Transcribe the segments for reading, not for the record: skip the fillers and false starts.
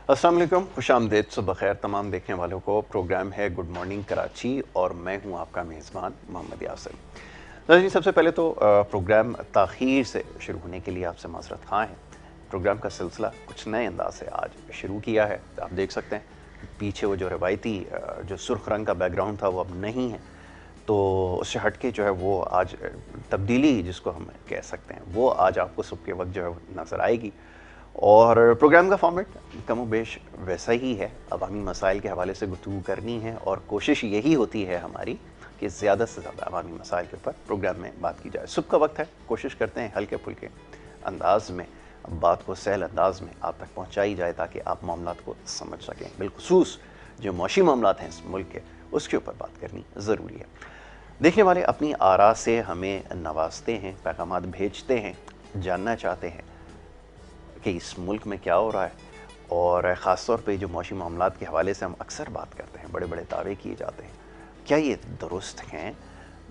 अस्सलाम वालेकुम, खुशामदीद, सुबह खैर तमाम देखने वालों को। प्रोग्राम है गुड मॉर्निंग कराची और मैं हूं आपका मेज़बान मोहम्मद यासिर। जी, सबसे पहले तो प्रोग्राम ताख़ीर से शुरू होने के लिए आपसे माज़रत ख़्वाह हैं। प्रोग्राम का सिलसिला कुछ नए अंदाज से आज शुरू किया है। आप देख सकते हैं पीछे वो जो रवायती जो सुर्ख रंग का बैकग्राउंड था वो अब नहीं है, तो उससे हट के जो है वो आज तब्दीली जिसको हम कह सकते हैं वो आज आपको सुबह के वक्त जो है नज़र आएगी। और प्रोग्राम का फॉर्मेट कमोबेश वैसा ही है, अवामी मसाइल के हवाले से गुफ्तगू करनी है और कोशिश यही होती है हमारी कि ज़्यादा से ज़्यादा अवामी मसाइल के ऊपर प्रोग्राम में बात की जाए। सुबह का वक्त है, कोशिश करते हैं हल्के फुल्के अंदाज में बात को सहल अंदाज में आप तक पहुँचाई जाए ताकि आप मामलात को समझ सकें। बिलखुसूस जो मौशी मामलात हैं इस मुल्क के, उसके ऊपर बात करनी ज़रूरी है। देखने वाले अपनी आरा से हमें नवाजते हैं, पैगामात भेजते हैं, जानना चाहते हैं कि इस मुल्क में क्या हो रहा है। और ख़ास तौर पे जो मौशी मामलात के हवाले से हम अक्सर बात करते हैं, बड़े बड़े दावे किए जाते हैं, क्या ये दुरुस्त हैं?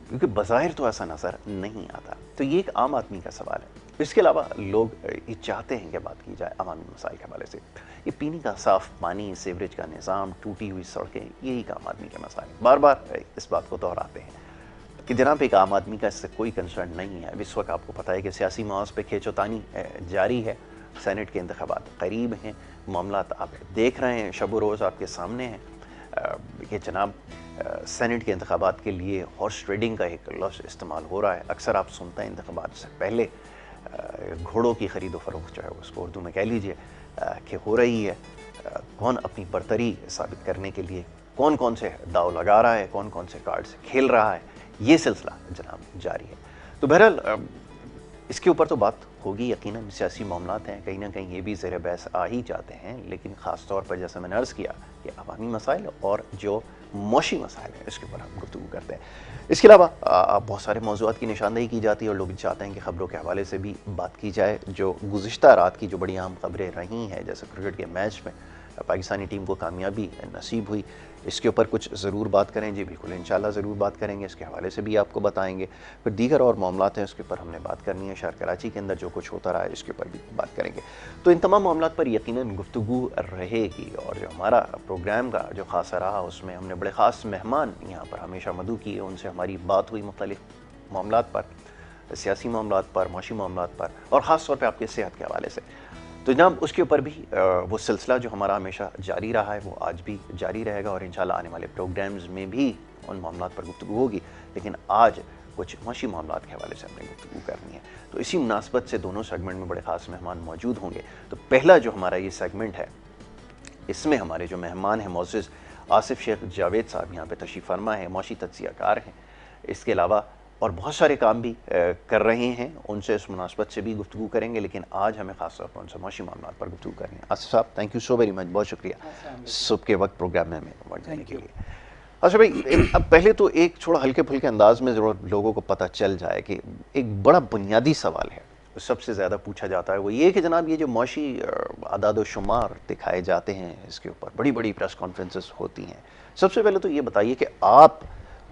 क्योंकि बज़ाहिर तो ऐसा नज़र नहीं आता। तो ये एक आम आदमी का सवाल है। इसके अलावा लोग ये चाहते हैं कि बात की जाए अवामी मसाइल के हवाले से। ये पीने का साफ़ पानी, सीवरेज का निज़ाम, टूटी हुई सड़कें, यही आम आदमी के मसाइल। बार बार इस बात को दोहराते हैं कि जनाब एक आम आदमी का इससे कोई कंसर्न नहीं है। अब इस वक्त आपको पता है कि सियासी माहौल पे खींचोतानी जारी है। सेनेट के इंतखाबात करीब हैं, मामलात आप देख रहे हैं, शब रोज़ आपके सामने हैं कि जनाब सेनेट के इंतखाबात के लिए हॉर्स ट्रेडिंग का एक लफ्ज़ इस्तेमाल हो रहा है। अक्सर आप सुनते हैं इंतखाबात से पहले घोड़ों की ख़रीदो फ़रोख्त जो है उसको उर्दू में कह लीजिए कि हो रही है। कौन अपनी बरतरी साबित करने के लिए कौन कौन से दाव लगा रहा है, कौन कौन से कार्ड से खेल रहा है, ये सिलसिला जनाब जारी है। तो बहरहाल इसके ऊपर तो बात होगी, यकीनन सियासी मामलात हैं, कहीं ना कहीं ये भी ज़ेर बहस आ ही जाते हैं, लेकिन ख़ास तौर पर जैसे मैंने अर्ज़ किया कि अवामी मसाइल और जो मौशी मसाइल हैं इसके ऊपर हम गुफ्तगू करते हैं। इसके अलावा बहुत सारे मौज़ूआत की निशानदेही की जाती है और लोग चाहते हैं कि ख़बरों के हवाले से भी बात की जाए। जो गुज़िश्ता रात की जो बड़ी अहम ख़बरें रही हैं, जैसे क्रिकेट के मैच में पाकिस्तानी टीम को कामयाबी नसीब हुई, इसके ऊपर कुछ ज़रूर बात करें। जी बिल्कुल, इंशाल्लाह ज़रूर बात करेंगे, इसके हवाले से भी आपको बताएंगे। फिर दीगर और मामलात हैं उसके ऊपर हमने बात करनी है। शहर कराची के अंदर जो कुछ होता रहा है इसके ऊपर भी बात करेंगे। तो इन तमाम मामलात पर यकीनन गुफ्तगू रहेगी। और जो हमारा प्रोग्राम का जो ख़ासा रहा उसमें हमने बड़े ख़ास मेहमान यहाँ पर हमेशा मदऊ किए, उनसे हमारी बात हुई मुख्तलिफ मामलात पर, सियासी मामलात पर, माशी मामलात पर और ख़ास तौर पर आपकी सेहत के हवाले से। तो जनाब उसके ऊपर भी वो सिलसिला जो हमारा हमेशा जारी रहा है वो आज भी जारी रहेगा और इंशाल्लाह आने वाले प्रोग्राम्स में भी उन मामलात पर गुफ्तगू होगी। लेकिन आज कुछ माशी मामलात के हवाले से हमने गुफ्तगू करनी है, तो इसी मुनासबत से दोनों सेगमेंट में बड़े ख़ास मेहमान मौजूद होंगे। तो पहला जो हमारा ये सेगमेंट है, इसमें हमारे जो मेहमान हैं मोअज़्ज़िज़ आसिफ शेख जावेद साहब यहाँ पे तशरीफ़ फरमा है, मौशी तज्ज़ियाकार हैं। इसके अलावा और बहुत सारे काम भी कर रहे हैं, उनसे इस मुनासबत से भी गुफ्तगू करेंगे, लेकिन आज हमें ख़ास तौर पर उनसे मौशी मामलात पर गुफ्तगू करनी है। आसिफ साहब, thank you so very much, बहुत शुक्रिया सुबह के वक्त प्रोग्राम में हमें वक्त देने के लिए। अच्छा भाई, अब पहले तो एक थोड़ा हल्के फुल्के अंदाज में ज़रूर लोगों को पता चल जाए कि एक बड़ा बुनियादी सवाल है, सबसे ज़्यादा पूछा जाता है, वो ये कि जनाब ये जो मौशी आदाद व शुमार दिखाए जाते हैं, इसके ऊपर बड़ी बड़ी प्रेस कॉन्फ्रेंसेस होती हैं। सबसे पहले तो ये बताइए कि आप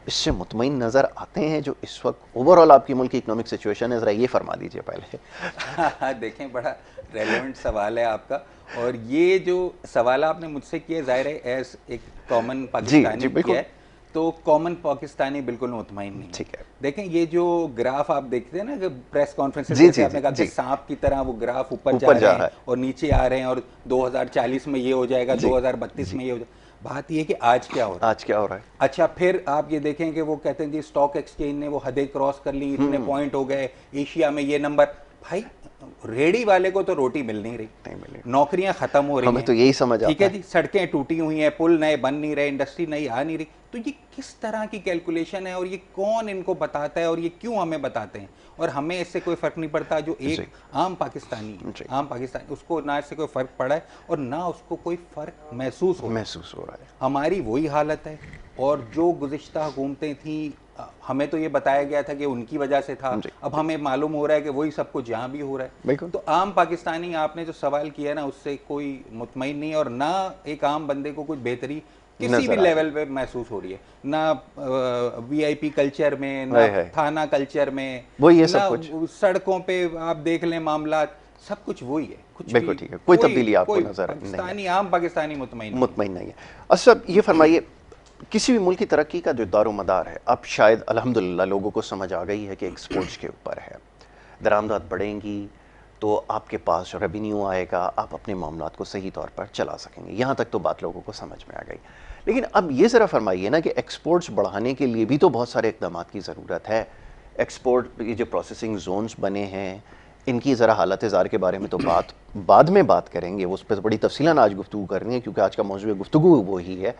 इससे मुतमईन नज़र आते हैं जो इस वक्त ओवरऑल आपकी मुल्क की इकोनॉमिक सिचुएशन है, ज़रा ये फरमा दीजिए पहले। देखें, बड़ा रेलेवेंट सवाल है आपका। और ये जो सवाल आपने मुझसे किया, ज़ाहिर है एज एक कॉमन पाकिस्तानी किया है, तो कॉमन पाकिस्तानी बिल्कुल मुतमईन नहीं। ठीक है, देखें ये जो ग्राफ आप देखते हैं ना कि प्रेस कॉन्फ्रेंस में आपने कहा कि सांप की तरह वो ग्राफ ऊपर जा रहे हैं और नीचे आ रहे हैं और 2040 में ये हो जाएगा, 2032 में ये हो जाएगा। बात ये कि आज क्या हो रहा है, आज क्या हो रहा है। अच्छा, फिर आप ये देखें कि वो कहते हैं जी स्टॉक एक्सचेंज ने वो हदें क्रॉस कर ली, इतने पॉइंट हो गए, एशिया में ये नंबर। भाई रेडी वाले को तो रोटी मिल नहीं रही, नौकरियां खत्म हो रही हैं, हमें तो यही समझ आता है। ठीक है जी, सड़कें टूटी हुई हैं, पुल नए बन नहीं रहे, इंडस्ट्री नई आ नहीं रही। तो ये किस तरह की कैलकुलेशन है और ये कौन इनको बताता है और ये क्यों हमें बताते हैं और हमें इससे कोई फर्क नहीं पड़ता। जो एक आम पाकिस्तानी उसको ना इससे कोई फर्क पड़ा है और ना उसको कोई फर्क महसूस हो रहा है। हमारी वही हालत है। और जो गुज़िश्ता हुकूमतें थी, हमें तो ये बताया गया था कि उनकी वजह से था, अब हमें मालूम हो रहा है कि वही सब कुछ यहाँ भी हो रहा है। तो आम पाकिस्तानी, आपने जो सवाल किया ना, उससे कोई मुतमईन नहीं और ना एक आम बंदे को कुछ बेहतरी किसी भी लेवल पे महसूस हो रही है, ना वीआईपी कल्चर में, ना थाना कल्चर में, वो ये ना सड़कों पे आप देख लें मामला, सब कुछ वही है, कुछ बिल्कुल ठीक है, कोई तब्दीली आपको नजर नहीं, आम पाकिस्तानी मुतमईन नहीं है। अच्छा ये फरमाइए, किसी भी मुल्क की तरक्की का जो दारो मदार है, अब शायद अल्हम्दुलिल्लाह लोगों को समझ आ गई है कि एक्सपोर्ट्स के ऊपर है, दरामदात बढ़ेंगी तो आपके पास जो रेवेन्यू आएगा, आप अपने मामलात को सही तौर पर चला सकेंगे। यहाँ तक तो बात लोगों को समझ में आ गई। लेकिन अब ये ज़रा फरमाइए ना कि एक्सपोर्ट्स बढ़ाने के लिए भी तो बहुत सारे इक़दामात की ज़रूरत है। एक्सपोर्ट ये जो प्रोसेसिंग जोन्स बने हैं, इनकी ज़रा हालत ज़ार के बारे में तो बाद में बात करेंगे, उस पर बड़ी तफसीलन आज गुफ्तगू करनी है क्योंकि आज का मौजूद गुफ्तगू वही है।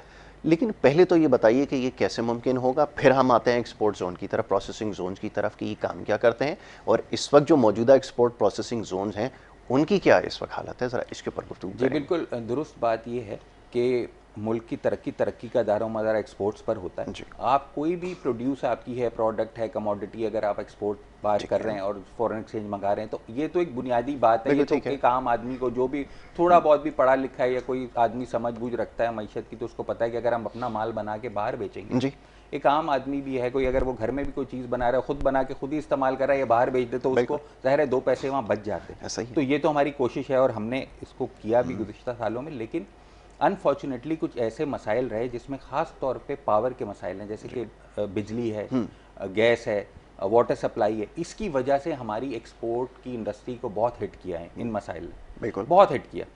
लेकिन पहले तो ये बताइए कि ये कैसे मुमकिन होगा, फिर हम आते हैं एक्सपोर्ट जोन की तरफ, प्रोसेसिंग जोन की तरफ कि ये काम क्या करते हैं और इस वक्त जो मौजूदा एक्सपोर्ट प्रोसेसिंग जोन हैं उनकी क्या इस वक्त हालत है, ज़रा इसके ऊपर गुफ्तगू जी बिल्कुल दुरुस्त बात ये है कि मुल्क की तरक्की का दारोमदार एक्सपोर्ट्स पर होता है। आप कोई भी प्रोड्यूस आपकी है, प्रोडक्ट है, कमोडिटी, अगर आप एक्सपोर्ट बात कर रहे हैं और फॉरेन एक्सचेंज मंगा रहे हैं तो ये तो एक बुनियादी बात है। ये तो एक आम आदमी को जो भी थोड़ा बहुत भी पढ़ा लिखा है या कोई आदमी समझ बूझ रखता है मैशत की, तो उसको पता है कि अगर हम अपना माल बना के बाहर बेचेंगे, एक आम आदमी भी है कोई, अगर वो घर में भी कोई चीज़ बना रहा है, खुद बना के खुद ही इस्तेमाल कर रहा है या बाहर बेच दे, तो उसको ज़ाहिर है 2 पैसे वहाँ बच जाते हैं। तो ये तो हमारी कोशिश है और हमने इसको किया भी गुज़िश्ता सालों में। लेकिन अनफॉर्चुनेटली कुछ ऐसे मसाइल रहे जिसमें ख़ास तौर पे पावर के मसाइल हैं, जैसे कि बिजली है, गैस है, वाटर सप्लाई है। इसकी वजह से हमारी एक्सपोर्ट की इंडस्ट्री को बहुत हिट किया है इन मसाइल ने, बिल्कुल बहुत हिट किया।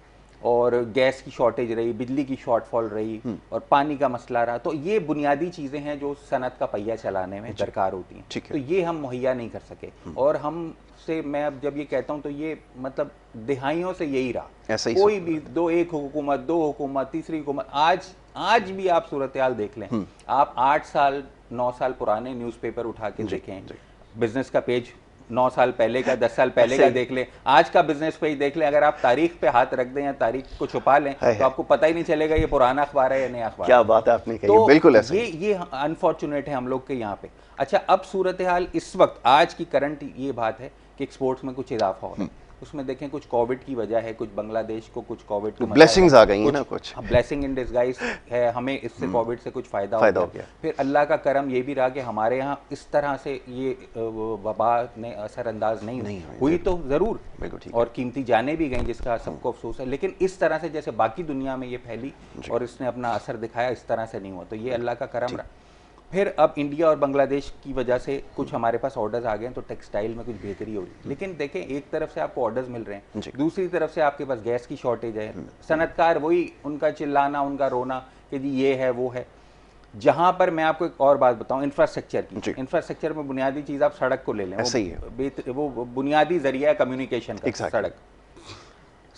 और गैस की शॉर्टेज रही, बिजली की शॉर्टफॉल रही और पानी का मसला रहा। तो ये बुनियादी चीज़ें हैं जो सनत का पहिया चलाने में दरकार होती हैं। तो ये हम मुहैया नहीं कर सके और हम से मैं अब जब ये कहता हूँ तो ये मतलब दिहाइयों से यही रहा। ऐसा ही कोई भी एक हुकूमत, 2 हुकूमत, तीसरी हुकूमत, आज भी आप सूरत हाल देख लें। आप 8 साल 9 साल पुराने न्यूज़पेपर उठा के देखें, बिजनेस का पेज 9 साल पहले का, 10 साल पहले का देख लें, आज का बिजनेस पेज देख लें। अगर आप तारीख पे हाथ रख दें या तारीख को छुपा लें तो आपको पता ही नहीं चलेगा ये पुराना अखबार है या नया अखबार। क्या बात है आपने कही, तो बिल्कुल ऐसा ये अनफॉर्चुनेट है हम लोग के यहाँ पे। अच्छा, अब सूरत हाल इस वक्त आज की करंट ये बात है कि एक्सपोर्ट्स में कुछ इजाफा हो रहा है। उसमें देखें कुछ कोविड की वजह है, कुछ बांग्लादेश को कुछ कोविड की ब्लेसिंग्स आ गई है ना, कुछ ब्लेसिंग इन डिस्गाइज है, हमें इससे कोविड से कुछ फायदा हो गया। फिर अल्लाह का करम ये भी रहा कि हमारे यहाँ इस तरह से ये वबा ने असरअंदाज नहीं हुई तो ज़रूर, और कीमती जाने भी गई जिसका सबको अफसोस है, लेकिन इस तरह से जैसे बाकी दुनिया में ये फैली और इसने अपना असर दिखाया, इस तरह से नहीं हुआ। तो ये अल्लाह का करम रहा। फिर अब इंडिया और बांग्लादेश की वजह से कुछ हमारे पास ऑर्डर्स आ गए हैं, तो टेक्सटाइल में कुछ बेहतरी हो रही है। लेकिन देखें, एक तरफ से आपको ऑर्डर्स मिल रहे हैं, दूसरी तरफ से आपके पास गैस की शॉर्टेज है। सनतकार वही उनका चिल्लाना, उनका रोना कि जी ये है वो है। जहां पर मैं आपको एक और बात बताऊं, इंफ्रास्ट्रक्चर की, इंफ्रास्ट्रक्चर में बुनियादी चीज़ आप सड़क को ले लें, वो बुनियादी जरिया कम्युनिकेशन का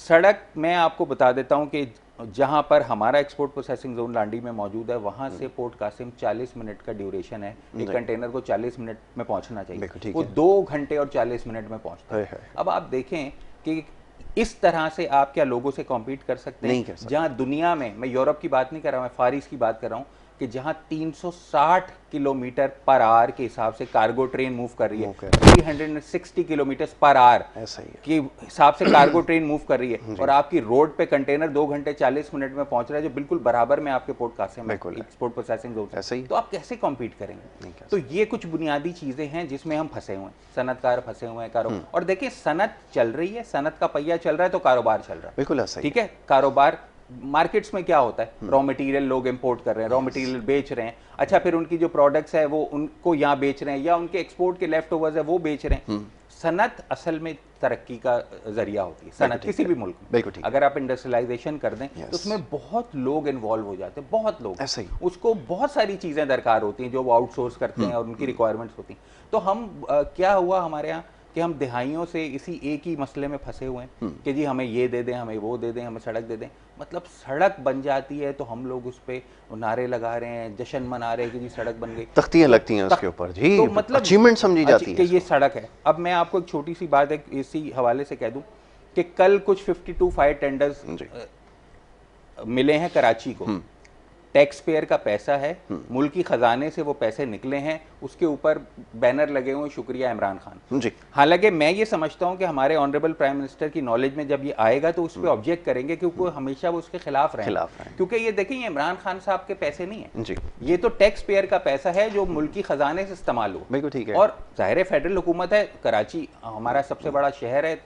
सड़क। मैं आपको बता देता हूं कि जहां पर हमारा एक्सपोर्ट प्रोसेसिंग जोन लांडी में मौजूद है, वहां से पोर्ट कासिम 40 मिनट का ड्यूरेशन है। एक कंटेनर को 40 मिनट में पहुंचना चाहिए, वो 2 घंटे और 40 मिनट में पहुंचता है। अब आप देखें कि इस तरह से आप क्या लोगों से कॉम्पीट कर सकते हैं? जहां दुनिया में, मैं यूरोप की बात नहीं कर रहा, मैं फार ईस्ट की बात कर रहा हूं, कि जहां 360 किलोमीटर पर आवर के हिसाब से कार्गो ट्रेन मूव कर रही है, 360 किलोमीटर पर आवर के हिसाब से कार्गो ट्रेन मूव कर रही है, और आपकी रोड पे कंटेनर 2 घंटे 40 मिनट में पहुंच रहा है, जो बिल्कुल बराबर में आपके पोर्ट कासिम में एक्सपोर्ट प्रोसेसिंग जोन। तो आप कैसे कॉम्पीट करेंगे? तो ये कुछ बुनियादी चीजें हैं जिसमें हम फंसे हुए हैं, सनतकार फंसे हुए हैं, कारोबार। और देखिए, सनत चल रही है, सनत का पहिया चल रहा है तो कारोबार चल रहा है, बिल्कुल ऐसा, ठीक है। कारोबार मार्केट्स में क्या होता है, रॉ मटेरियल लोग इंपोर्ट कर रहे हैं, रॉ मटेरियल बेच रहे हैं। अच्छा, फिर उनकी जो प्रोडक्ट्स है वो उनको यहाँ बेच रहे हैं, या उनके एक्सपोर्ट के लेफ्ट ओवर्स है वो बेच रहे हैं। सनत असल में तरक्की का जरिया होती है, सनत किसी भी मुल्क में। अगर आप इंडस्ट्रियलाइजेशन कर दें तो उसमें बहुत लोग इन्वॉल्व हो जाते हैं, बहुत लोग, उसको बहुत सारी चीजें दरकार होती हैं जो वो आउटसोर्स करते हैं और उनकी रिक्वायरमेंट्स होती हैं। तो हम क्या हुआ हमारे यहाँ कि हम दिहाइयों से इसी एक ही मसले में फंसे हुए हैं कि जी हमें ये दे दें, हमें वो दे दें, हमें सड़क दे दें। मतलब सड़क बन जाती है तो हम लोग उस पे नारे लगा रहे हैं, जश्न मना रहे हैं कि जी सड़क बन गई, तख्तियां लगती हैं उसके ऊपर, जी तो मतलब अचीवमेंट समझी जाती है कि ये सड़क है। अब मैं आपको एक छोटी सी बात है इसी हवाले से कह दूं कि कल कुछ 52 फायर टेंडर्स मिले हैं कराची को। टैक्स पेयर का पैसा है, मुल्की खजाने से वो पैसे निकले हैं, उसके ऊपर बैनर लगे हुए शुक्रिया इमरान खान जी। हालांकि मैं ये समझता हूं कि हमारे ऑनरेबल प्राइम मिनिस्टर की नॉलेज में जब ये आएगा तो उस पर ऑब्जेक्ट करेंगे, क्योंकि हमेशा वो उसके खिलाफ रहे, क्योंकि ये देखें, ये इमरान खान साहब के पैसे नहीं है जी, ये तो टैक्स पेयर का पैसा है जो मुल्की खजाने से इस्तेमाल हो। बिल्कुल ठीक है। और जाहिर है फेडरल हुकूमत है, कराची हमारा सबसे बड़ा शहर है,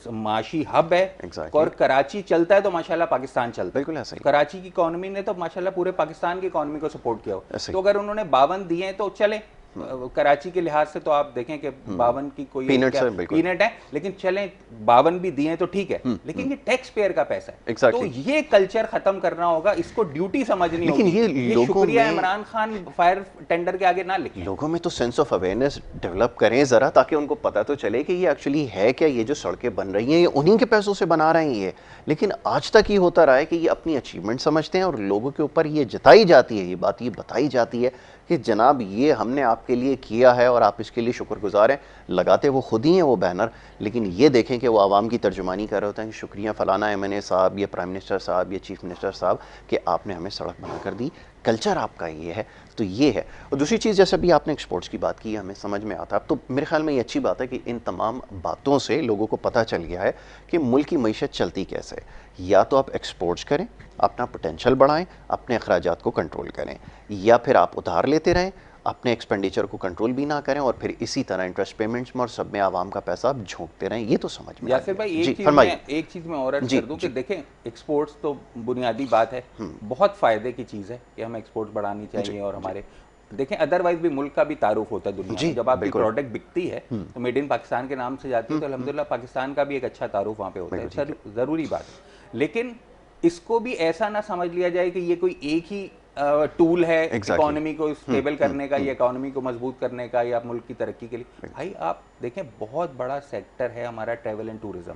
माशी हब है। और कराची चलता है तो माशाल्लाह पाकिस्तान चलता है। बिल्कुल ऐसा ही। कराची की इकोनॉमी ने तो माशाल्लाह पूरे पाकिस्तान की इकोनॉमी को सपोर्ट किया हो। तो अगर उन्होंने 52 दिए हैं तो चले, कराची के लिहाज से तो आप देखें कि 52 की कोई पीनट है, लेकिन चलें 52 भी दिए तो ठीक है, लेकिन ये टैक्स पेयर का पैसा है। तो ये कल्चर खत्म करना होगा, इसको ड्यूटी समझनी होगी। ये शुक्रिया इमरान खान फायर टेंडर के आगे ना लिखें। लोगों में तो सेंस ऑफ अवेयरनेस डेवलप करें जरा, ताकि उनको पता तो चले कि ये एक्चुअली है क्या, ये जो सड़कें बन रही हैं ये उन्हीं के पैसों से बना रहे हैं ये। लेकिन आज तक ये होता रहा है कि ये अपनी अचीवमेंट समझते हैं और लोगों के ऊपर ये जताई जाती है, ये बात ये बताई जाती है कि जनाब ये हमने आपके लिए किया है और आप इसके लिए शुक्रगुजार हैं। लगाते वो खुद ही हैं वो बैनर, लेकिन ये देखें कि वो आवाम की तर्जुमानी कर रहे होते हैं कि शुक्रिया फ़लाना MNA साहब, ये प्राइम मिनिस्टर साहब, ये चीफ मिनिस्टर साहब कि आपने हमें सड़क बना कर दी। कल्चर आपका ये है, तो ये है। और दूसरी चीज़, जैसे अभी आपने एक्सपोर्ट्स की बात की, हमें समझ में आता है, अब तो मेरे ख्याल में ये अच्छी बात है कि इन तमाम बातों से लोगों को पता चल गया है कि मुल्क की मईशत चलती कैसे है। या तो आप एक्सपोर्ट्स करें, अपना पोटेंशियल बढ़ाएं, अपने अखराजात को कंट्रोल करें, या फिर आप उधार लेते रहें, अपने एक्सपेंडिचर को कंट्रोल भी ना करें और फिर इसी तरह इंटरेस्ट पेमेंट्स में और सब में आवाम का पैसा आप झोंकते रहें। ये तो समझ में यासिर भाई एक चीज़ मैं और कर दूं कि देखें, एक्सपोर्ट्स तो बुनियादी बात है, बहुत फ़ायदे की चीज़ है कि हमें एक्सपोर्ट्स बढ़ानी चाहिए। और हमारे देखें अदरवाइज भी मुल्क का भी तारुफ होता है दुनिया में। जब आपकी प्रोडक्ट बिकती है तो मेड इन पाकिस्तान के नाम से जाती है, तो अल्हम्दुलिल्लाह पाकिस्तान का भी एक अच्छा तारुफ वहाँ पे होता है, ज़रूरी बात है। लेकिन इसको भी ऐसा ना समझ लिया जाए कि ये कोई एक ही टूल है इकोनॉमी को स्टेबल करने का या इकोनॉमी को मजबूत करने का या मुल्क की तरक्की के लिए। भाई आप देखें, बहुत बड़ा सेक्टर है हमारा ट्रैवल एंड टूरिज्म,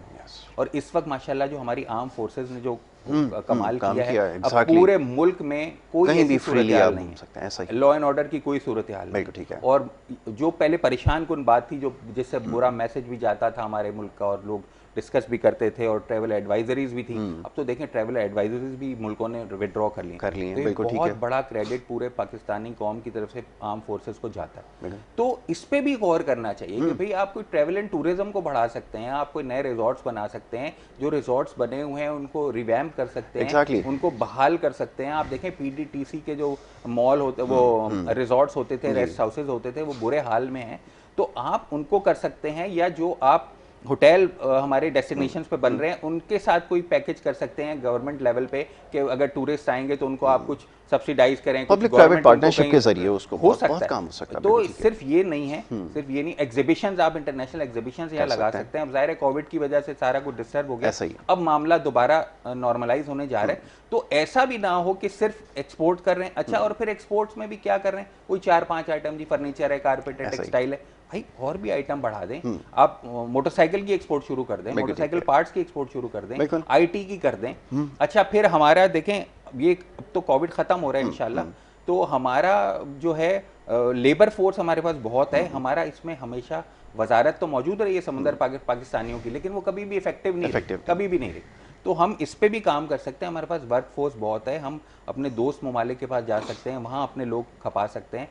और इस वक्त माशाल्लाह जो हमारी आर्म फोर्सेस ने जो कमाल किया है, अब पूरे मुल्क में कोई ऐसी सूरत हाल नहीं है, लॉ एंड ऑर्डर की कोई सूरत हाल नहीं। और जो पहले परेशान कुन बात थी, जो जिससे बुरा मैसेज भी जाता था हमारे मुल्क का और लोग डिस्कस भी करते थे और ट्रैवल एडवाइजरीज भी थी, अब तो देखें ट्रैवल एडवाइजरीज भी मुल्कों ने विड्रॉ कर ली हैं। तो बहुत बड़ा क्रेडिट पूरे पाकिस्तानी कौम की तरफ से आर्म फोर्सेस को जाता है। तो इस पे भी गौर करना चाहिए कि भाई आप कोई ट्रैवल एंड टूरिज्म को बढ़ा सकते हैं, आप कोई नए रिजॉर्ट्स बना सकते हैं, जो रिजॉर्ट्स बने हुए हैं उनको रिवैम्प कर सकते हैं, उनको बहाल कर सकते हैं। आप देखें PDTC के जो मॉल होते, वो रिजॉर्ट्स होते थे, रेस्ट हाउसेज होते थे, वो बुरे हाल में हैं, तो आप उनको कर सकते हैं। या जो आप होटल हमारे डेस्टिनेशंस पे बन रहे हैं, उनके साथ कोई पैकेज कर सकते हैं गवर्नमेंट लेवल पे कि अगर टूरिस्ट आएंगे तो उनको आप कुछ सब्सिडाइज करें, पब्लिक प्राइवेट पार्टनरशिप के जरिए उसको हो सकता है। तो सिर्फ ये नहीं है, सिर्फ ये नहीं, एग्जीबिशंस, आप इंटरनेशनल एग्जीबिशंस यहाँ लगा सकते हैं। अब जाहिर है कोविड की वजह से सारा कुछ डिस्टर्ब हो गया, अब मामला दोबारा नॉर्मलाइज होने जा रहा है। तो ऐसा भी ना हो कि सिर्फ एक्सपोर्ट कर रहे हैं। अच्छा, और फिर एक्सपोर्ट्स में भी क्या कर रहे हैं, कोई 4-5 आइटम, जी फर्नीचर है, कारपेट है, टेक्सटाइल है, भाई और भी आइटम बढ़ा दें। आप मोटरसाइकिल की एक्सपोर्ट शुरू कर दें, मोटरसाइकिल पार्ट्स की एक्सपोर्ट शुरू कर दें, IT की कर दें। अच्छा, फिर हमारा देखें, ये अब तो कोविड खत्म हो रहा है इंशाल्लाह, तो हमारा जो है लेबर फोर्स हमारे पास बहुत है। हमारा इसमें हमेशा वजारत तो मौजूद रही है समंदर पाकिस्तानियों की, लेकिन वो कभी भी इफेक्टिव नहीं रही, कभी भी नहीं रही। तो हम इस पे भी काम कर सकते हैं। हमारे पास वर्क फोर्स बहुत है, हम अपने दोस्त ममालिक के पास जा सकते हैं, वहाँ अपने लोग खपा सकते हैं।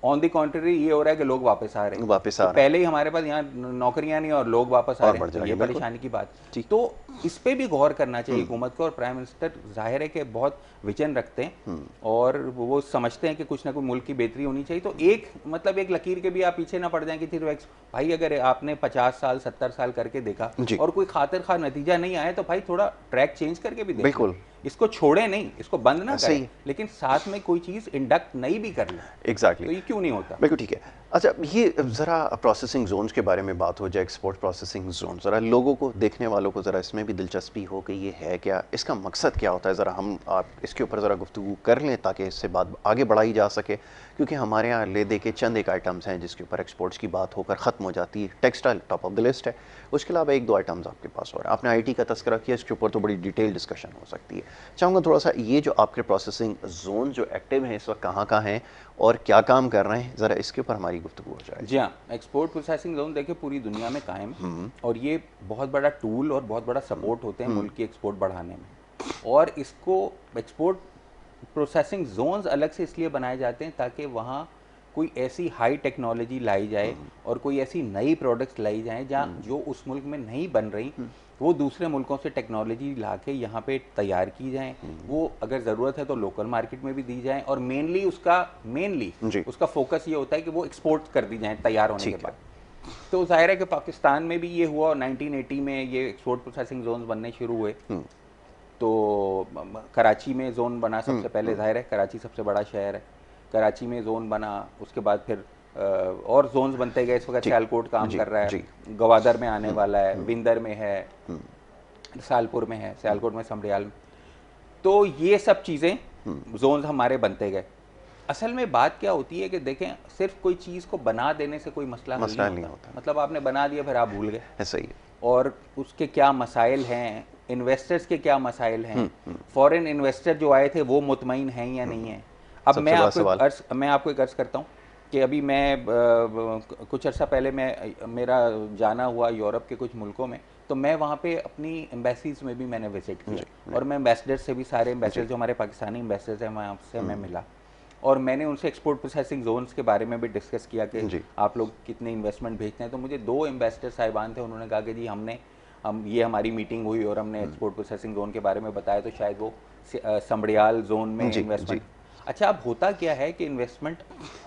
ऑन द कॉन्ट्ररी ये हो रहा है कि लोग वापस आ रहे हैं, तो पहले ही हमारे पास यहाँ नौकरियां नहीं और लोग वापस आ रहे हैं, तो ये परेशानी की बात। तो इस पे भी गौर करना चाहिए हुकूमत को। और प्राइम मिनिस्टर जाहिर है कि बहुत विजन रखते हैं और वो समझते हैं कि कुछ ना कुछ मुल्क की बेहतरी होनी चाहिए। तो एक मतलब एक लकीर के भी आप पीछे ना पड़ जाएं कि फिर भाई अगर आपने 50 साल 70 साल करके देखा और कोई खातिर खा नतीजा नहीं आया, तो भाई थोड़ा ट्रैक चेंज करके भी देखो। इसको छोड़े नहीं, इसको बंद ना करें, लेकिन साथ में कोई चीज इंडक्ट नई भी कर लें। एग्जैक्टली, तो ये क्यों नहीं होता? बिल्कुल ठीक है। अच्छा, ये ज़रा प्रोसेसिंग जोन्स के बारे में बात हो जाए, एक्सपोर्ट प्रोसेसिंग जोन, ज़रा लोगों को, देखने वालों को ज़रा इसमें भी दिलचस्पी हो कि ये है क्या, इसका मकसद क्या होता है, ज़रा हम आप इसके ऊपर ज़रा गुफ्तगू कर लें ताकि इससे बात आगे बढ़ाई जा सके। क्योंकि हमारे यहाँ ले दे के चंद एक आइटम्स हैं जिसके ऊपर एक्सपोर्ट्स की बात होकर ख़त्म हो जाती है। Textile top of the list है, उसके अलावा 1-2 आइटम्स आपके पास और आपने IT का तस्करा किया, इसके ऊपर तो बड़ी डिटेल डिस्कशन हो सकती है। चाहूँगा थोड़ा सा ये जो आपके प्रोसेसिंग जोन जो एक्टिव हैं इस वक्त कहाँ हैं और क्या काम कर रहे हैं, ज़रा इसके ऊपर हमारी गुफ्तगू हो जाए। जी हाँ, एक्सपोर्ट प्रोसेसिंग जोन देखिए पूरी दुनिया में कायम है और ये बहुत बड़ा टूल और बहुत बड़ा सपोर्ट होते हैं मुल्क की एक्सपोर्ट बढ़ाने में। और इसको एक्सपोर्ट प्रोसेसिंग जोन्स अलग से इसलिए बनाए जाते हैं ताकि वहाँ कोई ऐसी हाई टेक्नोलॉजी लाई जाए और कोई ऐसी नई प्रोडक्ट्स लाई जाएं जहाँ जो उस मुल्क में नहीं बन रही, वो दूसरे मुल्कों से टेक्नोलॉजी ला के यहाँ पे तैयार की जाएं। वो अगर ज़रूरत है तो लोकल मार्केट में भी दी जाएं और मेनली उसका फोकस ये होता है कि वो एक्सपोर्ट कर दी जाएं तैयार होने के बाद। तो जाहिर है कि पाकिस्तान में भी ये हुआ और 1980 में ये एक्सपोर्ट प्रोसेसिंग जोन बनने शुरू हुए। तो कराची में जोन बना सबसे पहले, जाहिर है कराची सबसे बड़ा शहर है, कराची में जोन बना, उसके बाद फिर और जोन्स बनते गए। इस वक्त सियालकोट काम कर रहा है, गवादर में आने वाला है, विंदर में है, सालपुर में है, सियालकोट में, समड़ियाल में। तो ये सब चीज़ें जोन्स हमारे बनते गए। असल में बात क्या होती है कि देखें, सिर्फ कोई चीज़ को बना देने से कोई मसला नहीं होता। मतलब आपने बना दिया फिर आप भूल गए, ऐसा ही है। और उसके क्या मसाइल हैं, इन्वेस्टर्स के क्या मसाइल हैं, फॉरेन इन्वेस्टर जो आए थे वो मुतमईन हैं या नहीं है। अब मैं आपको एक अर्ज़ करता हूँ कि अभी मैं कुछ अर्सा पहले मेरा जाना हुआ यूरोप के कुछ मुल्कों में, तो मैं वहाँ पे अपनी एम्बेसीज में भी मैंने विजिट किया, और मैं एम्बेसडर से भी, सारे एम्बेसडर जो हमारे पाकिस्तानी एम्बेसडर्स हैं वहाँ से मैं मिला, और मैंने उनसे एक्सपोर्ट प्रोसेसिंग जोन्स के बारे में भी डिस्कस किया कि आप लोग कितने इन्वेस्टमेंट भेजते हैं। तो मुझे 2 एम्बेसडर साहिबान थे, उन्होंने कहा कि जी ये हमारी मीटिंग हुई और हमने एक्सपोर्ट प्रोसेसिंग जोन के बारे में बताया, तो शायद वो समड़ियाल जोन में इन्वेस्टमेंट। अच्छा, अब होता क्या है कि इन्वेस्टमेंट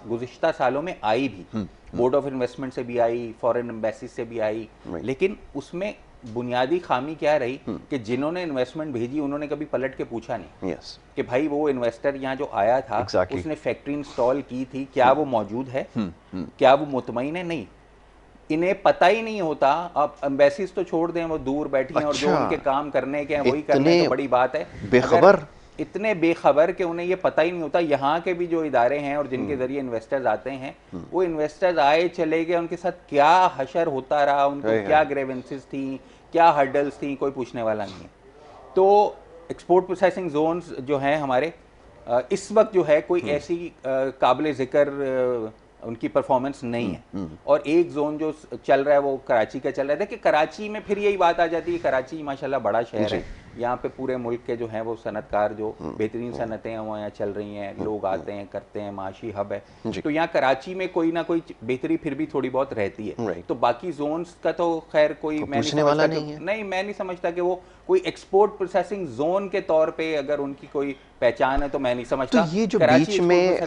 गुज़िश्ता सालों में आई भी, बोर्ड ऑफ इन्वेस्टमेंट से भी आई, फॉरेन एम्बेसी से भी आई, लेकिन उसमें बुनियादी खामी क्या रही कि जिन्होंने इन्वेस्टमेंट भेजी उन्होंने कभी पलट के पूछा नहीं कि भाई वो इन्वेस्टर यहाँ जो आया था उसने फैक्ट्री इंस्टॉल की थी, क्या वो मौजूद है, क्या वो मुतमईन है। नहीं, इन्हें पता ही नहीं होता। अब एम्बेसीज तो छोड़ दें, वो दूर बैठी हैं और जो उनके काम करने के हैं वही करने तो बड़ी बात है, बेखबर, इतने बेखबर कि उन्हें ये पता ही नहीं होता। यहाँ के भी जो इदारे हैं और जिनके जरिए इन्वेस्टर्स आते हैं, वो इन्वेस्टर्स आए चले गए, उनके साथ क्या हशर होता रहा, उनको क्या ग्रेवेंसेस थी, क्या हर्डल्स थी, कोई पूछने वाला नहीं है। तो एक्सपोर्ट प्रोसेसिंग जोन्स जो हैं हमारे, इस वक्त जो है कोई ऐसी काबिल ज़िक्र उनकी परफॉर्मेंस नहीं है। और एक जोन जो चल रहा है वो कराची का चल रहा है। देखिए कराची में फिर यही बात आ जाती है, कराची माशाल्लाह बड़ा शहर है, यहाँ पे पूरे मुल्क के जो हैं वो सनतकार जो बेहतरीन सनतें हैं वो यहाँ चल रही हैं, लोग आते हैं करते हैं, माशी हब है। तो यहाँ कराची में कोई ना कोई बेहतरी फिर भी थोड़ी बहुत रहती है। तो बाकी जोन्स का तो खैर कोई मैं नहीं समझता कि वो कोई एक्सपोर्ट प्रोसेसिंग जोन के तौर पे अगर उनकी कोई पहचान है तो मैं नहीं समझता। तो ये जो बीच में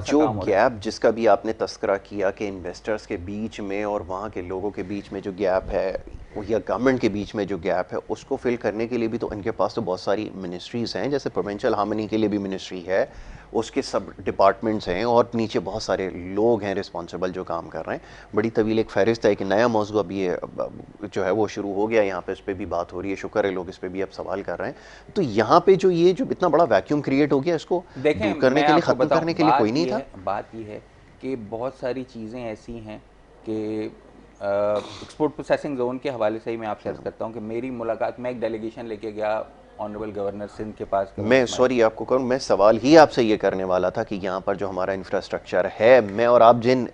जो गैप जिसका भी आपने तस्करा किया कि इन्वेस्टर्स के बीच में और वहाँ के लोगों के बीच में जो गैप है, या गवर्नमेंट के बीच में जो गैप है, उसको फिल करने के लिए भी तो इनके पास तो बहुत सारी मिनिस्ट्रीज़ हैं, जैसे प्रोविंशियल हार्मनी के लिए भी मिनिस्ट्री है, उसके सब डिपार्टमेंट्स हैं और नीचे बहुत सारे लोग हैं रिस्पॉन्सिबल जो काम कर रहे हैं। बड़ी तवील एक फहरिस्त है। एक नया मौजू अभी ये जो है वो शुरू हो गया यहाँ पे, इस पर भी बात हो रही है, शुक्र है लोग इस पर भी अब सवाल कर रहे हैं। तो यहाँ पे जो ये जो इतना बड़ा वैक्यूम क्रिएट हो गया, इसको दूर करने के लिए, ख़त्म करने के लिए कोई नहीं था। बात ये है कि बहुत सारी चीज़ें ऐसी हैं कि एक्सपोर्ट प्रोसेसिंग जोन के हवाले से ही मैं आपसे अर्ज़ करता हूँ कि मेरी मुलाकात, मैं एक डेलीगेशन लेके गया ऑनरेबल गवर्नर सिंध के पास। मैं सॉरी आपको कहूँ, मैं सवाल ही आपसे ये करने वाला था कि यहाँ पर जो हमारा इंफ्रास्ट्रक्चर है, मैं और आप जिन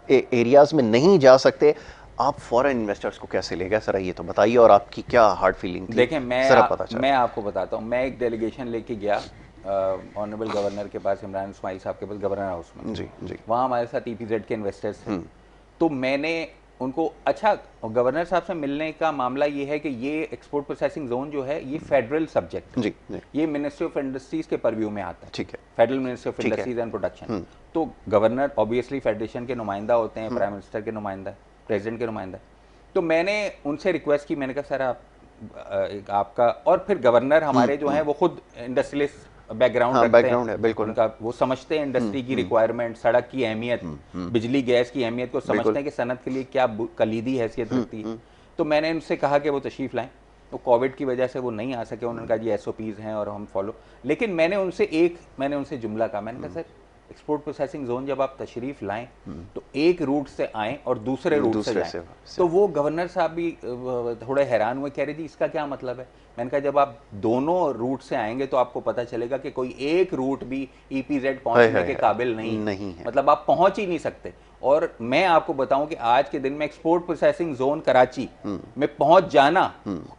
एरियाज़ में नहीं जा सकते, आप फॉरेन इन्वेस्टर्स को कैसे ले गए, सर ये तो बताइए, और आपकी क्या हार्ड फीलिंग थी? देखें, मैं आपको बताता हूँ, मैं एक डेलीगेशन लेके गया ऑनरेबल गवर्नर के पास, इमरान इस्माइल साहब के पास, गवर्नर हाउस में। जी जी। वहाँ हमारे साथ EPZ के इन्वेस्टर्स थे। तो मैंने उनको, अच्छा गवर्नर साहब से मिलने का मामला ये है कि ये एक्सपोर्ट प्रोसेसिंग जोन जो है ये फेडरल सब्जेक्ट जी, ये मिनिस्ट्री ऑफ इंडस्ट्रीज के परव्यू में आता है। ठीक है, federal ministry of industries and production. तो गवर्नर ऑब्वियसली फेडरेशन के नुमाइंदा होते हैं, प्राइम मिनिस्टर के नुमाइंदा, प्रेसिडेंट के नुमाइंदा। तो मैंने उनसे रिक्वेस्ट की, मैंने कहा सर आप आपका, और फिर गवर्नर हमारे जो हैं वो खुद इंडस्ट्रियलिस्ट बैकग्राउंड है, बिल्कुल उनका, वो समझते हैं इंडस्ट्री की रिक्वायरमेंट, सड़क की अहमियत, बिजली गैस की अहमियत को समझते हैं कि सनत के लिए क्या कलीदी हैसियत रखती है। तो मैंने उनसे कहा कि वो तशरीफ़ लाएं, तो कोविड की वजह से वो नहीं आ सके। उन्होंने कहा जी SOPs हैं और हम फॉलो, लेकिन मैंने उनसे जुमला कहा, मैंने कहा सर एक्सपोर्ट प्रोसेसिंग जोन जब आप तशरीफ़ लाएं तो एक रूट से आएँ और दूसरे रूट से जाएं। तो वो गवर्नर साहब भी थोड़े हैरान हुए, कह रहे जी इसका क्या मतलब है। मैंने कहा जब आप दोनों रूट से आएंगे तो आपको पता चलेगा कि कोई एक रूट भी EPZ पहुंचने के काबिल नहीं है, मतलब आप पहुंच ही नहीं सकते। और मैं आपको बताऊं कि आज के दिन में एक्सपोर्ट प्रोसेसिंग जोन कराची में पहुंच जाना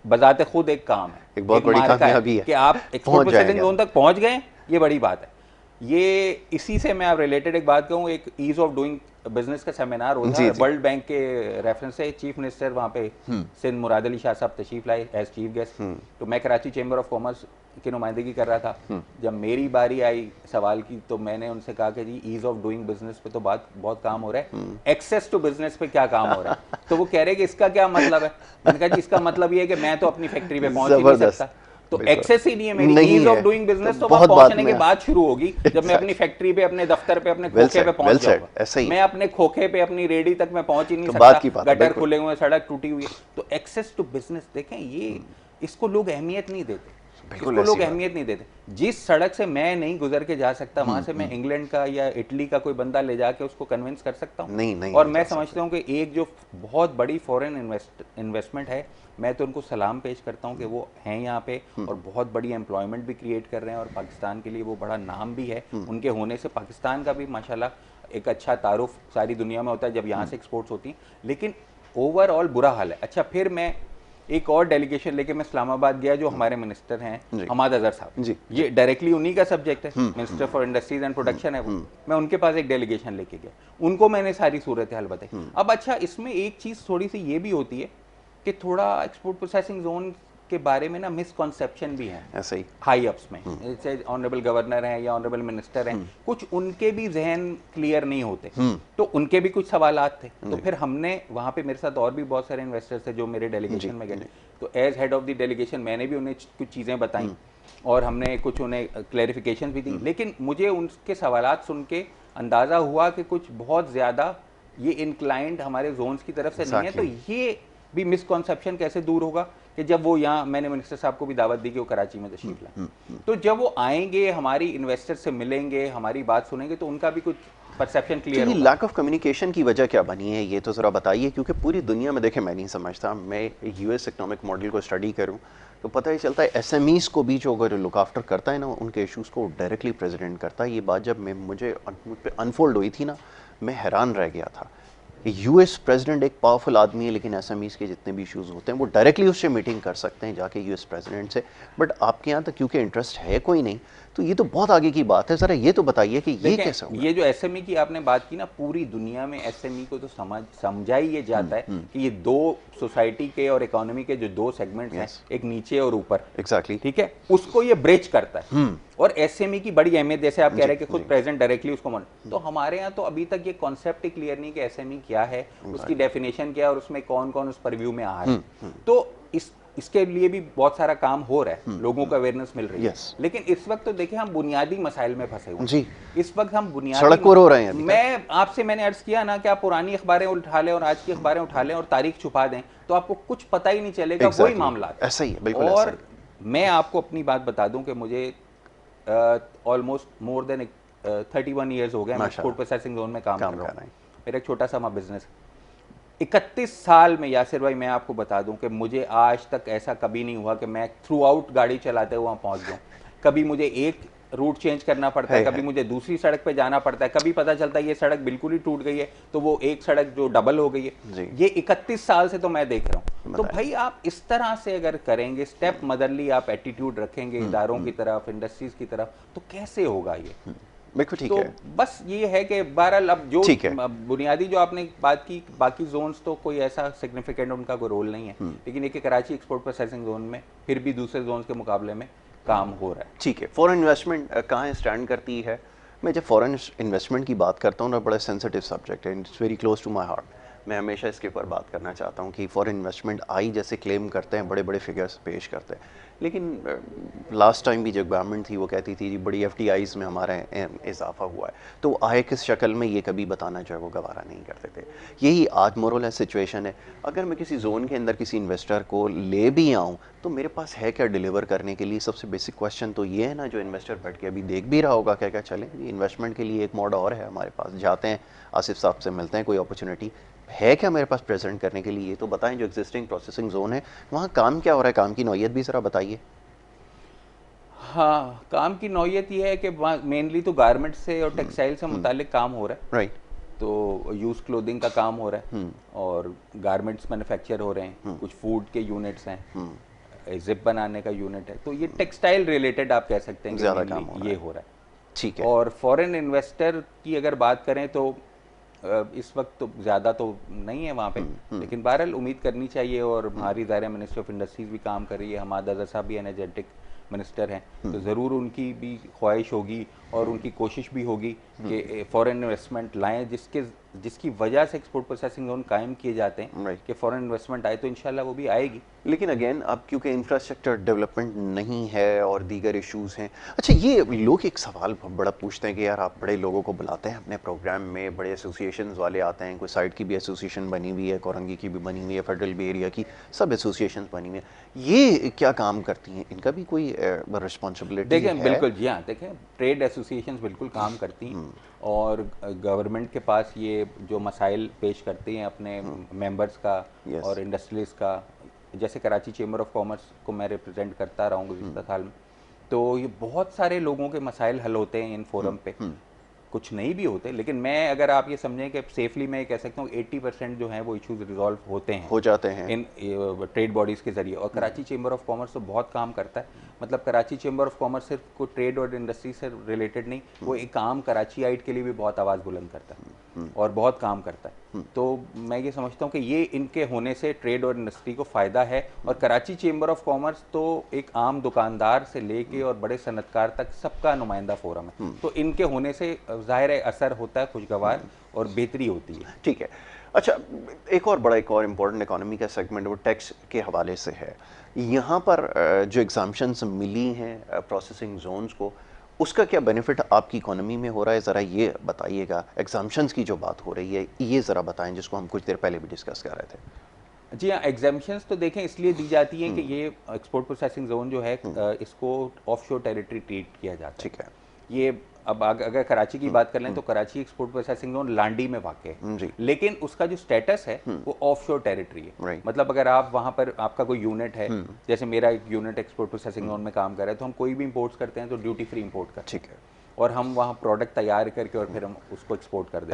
बजाते खुद एक काम है, एक बहुत बड़ी कामयाबी है कि आप एक्सपोर्ट प्रोसेसिंग जोन तक पहुंच गए, ये बड़ी बात है। ये इसी से मैं आप रिलेटेड एक बात कहूँ, एक ईज ऑफ डूइंग बिजनेस का सेमिनार होता है वर्ल्ड बैंक के रेफरेंस से, चीफ मिनिस्टर वहाँ पे सिंध मुराद अली शाह साहब तशरीफ लाए एज चीफ गेस्ट। तो मैं कराची चेंबर ऑफ कॉमर्स की नुमाइंदगी कर रहा था। जब मेरी बारी आई सवाल की तो मैंने उनसे कहा कि जी ईज ऑफ डूइंग बिजनेस पे तो बहुत काम हो रहा है, एक्सेस टू बिजनेस पे क्या काम हो रहा है? तो वो कह रहे कि इसका क्या मतलब है? मैंने कहा जी इसका मतलब ये है कि मैं तो अपनी फैक्ट्री पे पहुंच ही नहीं सकता, तो एक्सेस ही नहीं है मेरी ईज ऑफ डूइंग बिजनेस, तो वहां पहुंचने के बाद शुरू होगी जब मैं अपनी फैक्ट्री पे, अपने दफ्तर पे, अपने खोखे पे पहुंच जाऊंगा। मैं अपने खोखे पे, अपनी रेडी तक मैं पहुंच ही नहीं सकता, गटर खुले हुए, सड़क टूटी हुई है। तो एक्सेस टू बिजनेस देखें, ये इसको लोग अहमियत नहीं देते, इसको लोग अहमियत नहीं देते। जिस सड़क से मैं नहीं गुजर के जा सकता, वहां से मैं इंग्लैंड का या इटली का कोई बंदा ले जाके उसको कन्विंस कर सकता हूँ। नहीं, और मैं समझता हूँ कि एक जो बहुत बड़ी फॉरेन इन्वेस्टमेंट है, मैं तो उनको सलाम पेश करता हूँ कि वो हैं यहाँ पे और बहुत बड़ी एम्प्लॉयमेंट भी क्रिएट कर रहे हैं और पाकिस्तान के लिए वो बड़ा नाम भी है। उनके होने से पाकिस्तान का भी माशाल्लाह एक अच्छा तारुफ सारी दुनिया में होता है जब यहाँ से एक्सपोर्ट्स होती हैं। लेकिन ओवरऑल बुरा हाल है। अच्छा, फिर मैं एक और डेलीगेशन लेके मैं इस्लामाबाद गया, जो हमारे मिनिस्टर हैं हमाद अजहर साहब, ये डायरेक्टली उन्हीं का सब्जेक्ट है, minister for industries and production है वो। मैं उनके पास एक डेलीगेशन लेके गया, उनको मैंने सारी सूरत हाल बताई। अब अच्छा, इसमें एक चीज थोड़ी सी ये भी होती है कि थोड़ा एक्सपोर्ट प्रोसेसिंग जोन के बारे में ना मिसकॉन्सेप्शन भी है ऐसे ही हाई अप्स में, जैसे ऑनरेबल गवर्नर हैं या ऑनरेबल मिनिस्टर हैं, कुछ उनके भी जहन क्लियर नहीं होते, तो उनके भी कुछ सवालात थे। तो फिर हमने वहाँ पे, मेरे साथ और भी बहुत सारे इन्वेस्टर्स थे जो मेरे डेलीगेशन में गए, तो as head of the delegation मैंने भी उन्हें कुछ चीज़ें बताई और हमने कुछ उन्हें क्लैरिफिकेशन भी दी। लेकिन मुझे उनके सवालात सुन के अंदाज़ा हुआ कि कुछ बहुत ज़्यादा ये इंक्लाइंड हमारे जोन्स की तरफ से नहीं है। तो ये भी मिसकॉन्सेप्शन कैसे दूर होगा कि जब वो यहाँ, मैंने मिनिस्टर साहब को भी दावत दी कि वो कराची में तशरीफ लाएं, तो जब वो आएंगे, हमारी इन्वेस्टर से मिलेंगे, हमारी बात सुनेंगे, तो उनका भी कुछ परसेप्शन क्लियर होगा। लैक ऑफ कम्युनिकेशन की वजह क्या बनी है, ये तो ज़रा बताइए, क्योंकि पूरी दुनिया में देखें, मैं नहीं समझता, मैं यूएस इकोनॉमिक मॉडल को स्टडी करूँ तो पता ही चलता है एसएमईज़ को भी जो अगर लुक आफ्टर करता है ना, उनके इश्यूज़ को डायरेक्टली प्रेसिडेंट करता है। ये बात जब मुझ पे अनफोल्ड हुई थी ना, मैं हैरान रह गया था। यूएस प्रेसिडेंट एक पावरफुल आदमी है, लेकिन एसएमईज़ के जितने भी इश्यूज़ होते हैं वो डायरेक्टली उससे मीटिंग कर सकते हैं जाके यूएस प्रेसिडेंट से, बट आपके यहाँ तक क्योंकि इंटरेस्ट है कोई नहीं, तो ये तो बहुत आगे की बात है। ज़रा ये तो बताइए कि ये कैसे होगा? ये जो एसएमई की आपने बात की ना, पूरी दुनिया में एसएमई को तो समझा ही ये जाता है कि ये दो सोसाइटी के और इकोनॉमी के जो दो सेगमेंट्स हैं, एक नीचे और ऊपर, एग्जैक्टली, ठीक है, उसको ये ब्रिज करता है। और एसएमई की बड़ी अहमियत, जैसे आप कह रहे हैं कि खुद प्रेसिडेंट डायरेक्टली उसको तो हमारे यहाँ तो अभी तक ये कॉन्सेप्ट ही क्लियर नहीं कि एसएमई क्या है, उसकी डेफिनेशन क्या है और उसमें कौन कौन उस परव्यू में आ रहा है। तो इसके लिए भी बहुत सारा काम हो रहा है, लोगों को अवेयरनेस मिल रही है। लेकिन इस वक्त तो देखिए हम बुनियादी मसाइल में फंसे हुए हैं। इस वक्त हम बुनियादी सड़क पर हो रहे हैं। मैंने अर्ज किया ना कि आप पुरानी अखबारें उठा लें और आज की अखबारें उठा लें और तारीख छुपा दें तो आपको कुछ पता ही नहीं चलेगा। वही मामला ऐसा ही है, बिल्कुल। और मैं आपको अपनी बात बता दूं कि मुझे ऑलमोस्ट मोर देन 31 ईयर्स हो गए एक्सपोर्ट प्रोसेसिंग जोन में काम कर रहा हूँ। मेरा एक छोटा सा बिजनेस 31 साल में, यासिर भाई मैं आपको बता दूं कि मुझे आज तक ऐसा कभी नहीं हुआ कि मैं थ्रू आउट गाड़ी चलाते हुए वहाँ पहुँच जाऊँ। कभी मुझे एक रूट चेंज करना पड़ता है, कभी मुझे दूसरी सड़क पे जाना पड़ता है, कभी पता चलता है ये सड़क बिल्कुल ही टूट गई है तो वो एक सड़क जो डबल हो गई है। ये 31 साल से तो मैं देख रहा हूँ। तो भाई आप इस तरह से अगर करेंगे, स्टेप मदरली आप एटीट्यूड रखेंगे इदारों की तरफ, इंडस्ट्रीज की तरफ, तो कैसे होगा ये? तो बस ये है कि बहरहाल अब जो बुनियादी जो आपने बात की, बाकी जोन्स तो कोई ऐसा सिग्निफिकेंट उनका कोई रोल नहीं है, लेकिन एक कराची एक्सपोर्ट प्रोसेसिंग जोन में फिर भी दूसरे जोन्स के मुकाबले में काम हो रहा है। ठीक है, फॉरेन इन्वेस्टमेंट कहाँ स्टैंड करती है? मैं जब फॉरेन इन्वेस्टमेंट की बात करता हूँ ना, बड़ा सेंसिटिव सब्जेक्ट है, it's very close to my heart. मैं हमेशा इसके ऊपर बात करना चाहता हूँ कि फॉरेन इन्वेस्टमेंट आई जैसे क्लेम करते हैं, बड़े बड़े फिगर्स पेश करते हैं, लेकिन लास्ट टाइम भी जो गवर्नमेंट थी वो कहती थी जी बड़ी FDIs में हमारा इजाफा हुआ है, तो आए किस शक्ल में ये कभी बताना जो है वो गवारा नहीं करते थे। यही आज मोरल सिचुएशन है। अगर मैं किसी जोन के अंदर किसी इन्वेस्टर को ले भी आऊँ तो मेरे पास है क्या डिलीवर करने के लिए? सबसे बेसिक क्वेश्चन तो ये है ना, जो इन्वेस्टर बैठ के अभी देख भी रहा होगा, क्या क्या चलें इन्वेस्टमेंट के लिए एक मॉड और है हमारे पास, जाते हैं आसिफ साहब से मिलते हैं, कोई अपॉर्चुनिटी है क्या मेरे पास प्रेजेंट करने के लिए? ये तो बताएं, जो एग्जिस्टिंग प्रोसेसिंग जोन है वहाँ काम क्या हो रहा है, काम की नौयत भी ज़रा बताइए। हाँ, काम की नौयत ये है कि मेनली तो गारमेंट से और टेक्सटाइल से मुतालिक काम हो रहा है। राइट। तो यूज क्लोथिंग का काम हो रहा है और गारमेंट्स मैन्युफैक्चर हो रहे हैं, कुछ फूड के यूनिट्स हैं, जिप बनाने का यूनिट है, तो ये टेक्सटाइल रिलेटेड आप कह सकते हैं ज़्यादा काम ये हो रहा है। ठीक है। और फॉरेन इन्वेस्टर की अगर बात करें तो इस वक्त तो ज़्यादा तो नहीं है वहाँ पे, लेकिन बहरहाल उम्मीद करनी चाहिए। और हमारी ज़ाहिर मिनिस्ट्री ऑफ इंडस्ट्रीज़ भी काम कर रही है, हमाद रज़ा साहब भी एनर्जेटिक मिनिस्टर हैं, तो ज़रूर उनकी भी ख्वाहिश होगी और उनकी कोशिश भी होगी कि फॉरेन इन्वेस्टमेंट लाएं, जिसकी वजह से एक्सपोर्ट प्रोसेसिंग जोन कायम किए जाते हैं कि फॉरेन इन्वेस्टमेंट आए, तो इंशाल्लाह वो भी आएगी। लेकिन अगेन अब क्योंकि इंफ्रास्ट्रक्चर डेवलपमेंट नहीं है और दीगर इश्यूज़ हैं। अच्छा, ये लोग एक सवाल बड़ा पूछते हैं कि यार आप बड़े लोगों को बुलाते हैं अपने प्रोग्राम में, बड़े एसोसिएशन वाले आते हैं, कोई साइड की भी एसोसिएशन बनी हुई है, कोरंगी की भी बनी हुई है, फेडरल बे एरिया की सब एसोसिएशन बनी हुई है, ये क्या काम करती हैं? इनका भी कोई रिस्पॉन्सिबिलिटी है? देखें बिल्कुल जी हाँ, देखें ट्रेड एसोसिएशंस बिल्कुल काम करती हैं और गवर्नमेंट के पास ये जो मसाइल पेश करती हैं अपने मेंबर्स का और इंडस्ट्रीज का, जैसे कराची चेंबर ऑफ कॉमर्स को मैं रिप्रेजेंट करता रहा हूँ गुज़िश्ता साल में, तो ये बहुत सारे लोगों के मसाइल हल होते हैं इन फोरम पे, कुछ नहीं भी होते, लेकिन मैं अगर आप ये समझें कि सेफली मैं कह सकता हूँ 80% जो है वो इश्यूज रिजॉल्व होते हैं, हो जाते हैं इन ट्रेड बॉडीज़ के ज़रिए। और कराची चेंबर ऑफ कॉमर्स तो बहुत काम करता है, मतलब कराची चेंबर ऑफ कॉमर्स सिर्फ को ट्रेड और इंडस्ट्री से रिलेटेड नहीं, वो एक आम कराची आइट के लिए भी बहुत आवाज़ बुलंद करता है और बहुत काम करता है। तो मैं ये समझता हूँ कि ये इनके होने से ट्रेड और इंडस्ट्री को फ़ायदा है। और कराची चेंबर ऑफ कॉमर्स तो एक आम दुकानदार से लेके और बड़े सनतकार तक सबका नुमाइंदा फोरम है, तो इनके होने से ज़ाहिर है असर होता है खुशगवार और बेहतरी होती है। ठीक है। अच्छा, एक और इम्पोर्टेंट इकोनॉमी का सेगमेंट वो टैक्स के हवाले से है। यहाँ पर जो एग्जाम्पशंस मिली हैं प्रोसेसिंग जोन्स को, उसका क्या बेनिफिट आपकी इकोनॉमी में हो रहा है, ज़रा ये बताइएगा। एग्जाम्पशंस की जो बात हो रही है ये ज़रा बताएं, जिसको हम कुछ देर पहले भी डिस्कस कर रहे थे। जी हाँ, एग्जाम्पशंस तो देखें इसलिए दी जाती हैं कि ये एक्सपोर्ट प्रोसेसिंग जोन जो है इसको ऑफशोर टेरिटरी ट्रीट किया जाता है। ठीक है। ये अब अगर कराची की बात कर लें तो Karachi export processing zone Landhi में वाक़ है, लेकिन उसका जो स्टेटस है वो ऑफशोर टेरिटरी है। मतलब अगर आप वहाँ पर आपका कोई यूनिट है, जैसे मेरा एक यूनिट एक्सपोर्ट प्रोसेसिंग जोन में काम कर रहा है, तो हम कोई भी इंपोर्ट्स करते हैं तो ड्यूटी फ्री इंपोर्ट करते हैं। ठीक है। और हम वहाँ प्रोडक्ट तैयार करके और फिर हम उसको एक्सपोर्ट कर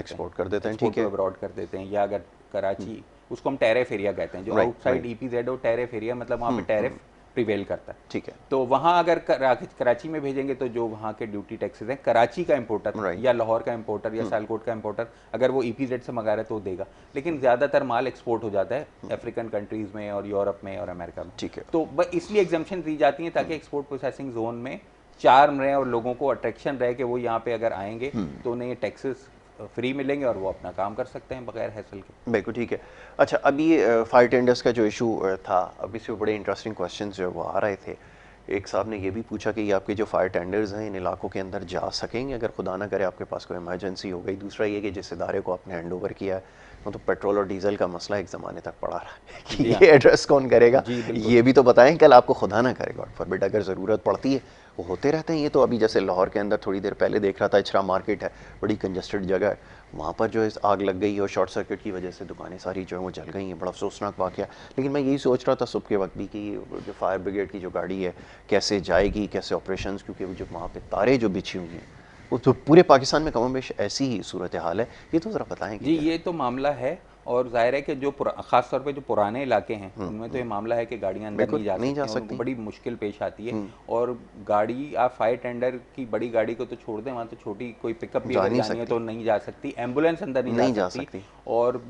देते हैं, ठीक है, अब्रॉड कर देते हैं। या अगर कराची, उसको हम टैरिफ एरिया कहते हैं, जो आउटसाइड ईपीजेड हो टैरिफ एरिया, मतलब वहाँ पे टैरिफ प्रिवेल करता है। ठीक है। तो वहाँ अगर कराची में भेजेंगे तो जो वहाँ के ड्यूटी टैक्सेस हैं, कराची का इंपोर्टर या लाहौर का इंपोर्टर या सियालकोट का इंपोर्टर अगर वो ईपीजेड से मंगा रहा है तो देगा। लेकिन ज़्यादातर माल एक्सपोर्ट हो जाता है अफ्रीकन कंट्रीज़ में और यूरोप में और अमेरिका में। ठीक है। तो इसलिए एग्जाम्पशन दी जाती हैं ताकि एक्सपोर्ट प्रोसेसिंग जोन में चार्म रहे और लोगों को अट्रैक्शन रहे कि वो यहाँ पे अगर आएंगे तो उन्हें ये टैक्सेस फ्री मिलेंगे और वो अपना काम कर सकते हैं बगैर हैसल के। बिल्कुल ठीक है। अच्छा, अभी ये फायर टेंडर्स का जो इशू था, अभी से बड़े इंटरेस्टिंग क्वेश्चंस जो वो आ रहे थे। एक साहब ने ये भी पूछा कि ये आपके जो फायर टेंडर्स हैं इन इलाकों के अंदर जा सकेंगे अगर खुदा ना करे आपके पास कोई इमरजेंसी हो गई। दूसरा ये कि जिस इदारे को आपने हैंड ओवर किया है तो पेट्रोल और डीजल का मसला एक ज़माने तक पड़ा रहा है कि ये एड्रेस कौन करेगा, ये भी तो बताएं। कल आपको खुदा ना करे, गॉड फॉरबिड, अगर ज़रूरत पड़ती है, वो होते रहते हैं ये तो। अभी जैसे लाहौर के अंदर थोड़ी देर पहले देख रहा था, इचरा मार्केट है, बड़ी कंजस्टेड जगह है, वहाँ पर जो है आग लग गई और शॉर्ट सर्किट की वजह से दुकानें सारी जो है वो जल गई हैं। बड़ा अफसोसनाक वाक़या। लेकिन मैं यही सोच रहा था सुबह के वक्त भी कि जो फायर ब्रिगेड की जो गाड़ी है कैसे जाएगी, कैसे ऑपरेशन, क्योंकि जो वहाँ पे तारें जो बिछी हुई हैं वो तो पूरे पाकिस्तान में कमोबेश ऐसी ही सूरत हाल है। ये तो ज़रा बताएं। जी, ये तो मामला है और जाहिर है कि जो ख़ास तौर पे जो पुराने इलाके हैं उनमें तो ये मामला है कि गाड़ियाँ अंदर नहीं जा सकती, बड़ी मुश्किल पेश आती है। और गाड़ी, आप फायर टेंडर की बड़ी गाड़ी को तो छोड़ दें, वहाँ तो छोटी कोई पिकअप भी अगर जानी है तो नहीं जा सकती, एम्बुलेंस अंदर नहीं जा सकती। और